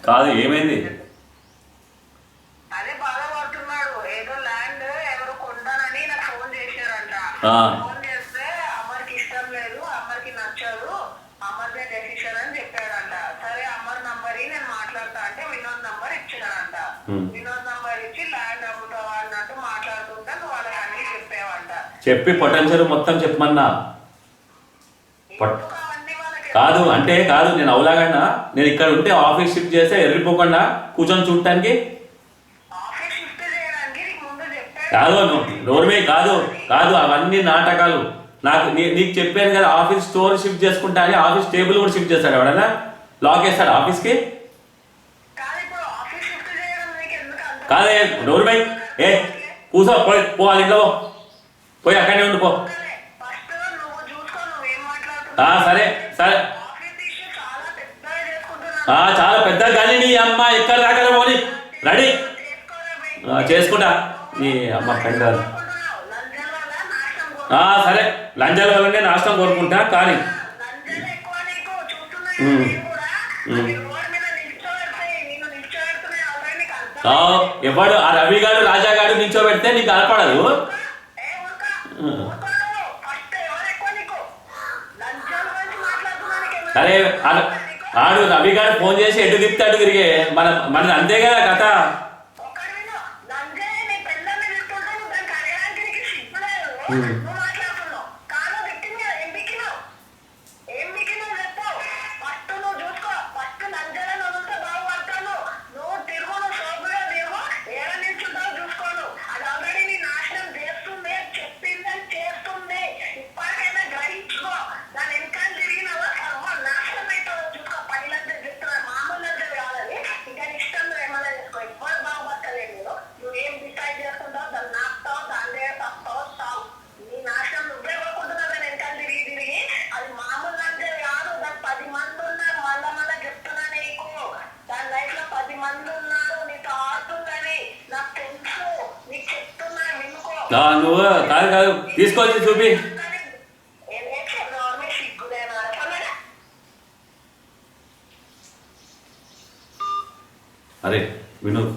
కాదు ఏమైంది? అదే బాధపడుతున్నాడు. ఏదో ల్యాండ్ ఎవరు కొంటానని నాకు ఫోన్ చేశారంట. ఫోన్ చేస్తే అమ్మకి ఇష్టం లేదు, అమ్మకి నచ్చదు, అమ్మదే డెసిషన్ అని చెప్పాడంట. సరే అమ్మర్ నంబర్ నేను మాట్లాడతా అంటే వినోద్ నంబర్ ఇచ్చాడంట. వినోద్ నంబర్ ఇచ్చి ల్యాండ్ అమ్ముతావా అన్నట్టు మాట్లాడుతుంటే నువ్వు వాళ్ళకి అన్ని చెప్పావంట. చెప్పి పొటెన్షియల్ మొత్తం చెప్పమన్నా. కాదు అంటే కాదు, నేను అవులాగన్నా నేను ఇక్కడ ఉంటే ఆఫీస్ షిఫ్ట్ చేస్తే ఎర్రిపోకుండా కూర్చొని చూడటానికి కాదు. నోర్మే కాదు కాదు, అవన్నీ నాటకాలు. నాకు నీకు చెప్పాను కదా, ఆఫీస్ స్టోర్ షిఫ్ట్ చేసుకుంటా అని. ఆఫీస్ టేబుల్ కూడా షిఫ్ట్ చేస్తాడు ఎవడన్నా, లాక్ వేస్తాడు ఆఫీస్కి. కాదే నోర్మే, ఏ కూర్చో, పోవాలి ఇంట్లో పోయి అక్కడనే ఉండిపో. సరే సరే చాలా పెద్ద కానీ నీ అమ్మ ఎక్కడ దాకా పోని రెడీ చేసుకుంటా నీ అమ్మ పెద్ద. సరే లంచాల వల్లనే నాశనం కోరుకుంటా కానీ ఎవడు ఆ రవి గారు రాజా గారు నిల్చోబెడితే నీకు కనపడదు. సరే ఆడు రవి గారు ఫోన్ చేసి ఎటు తిప్పితే అటు తిరిగే మనది అంతే కదా కథ. నువ్వు కాదు కాదు తీసుకొచ్చి చూపి. అరే వినోద్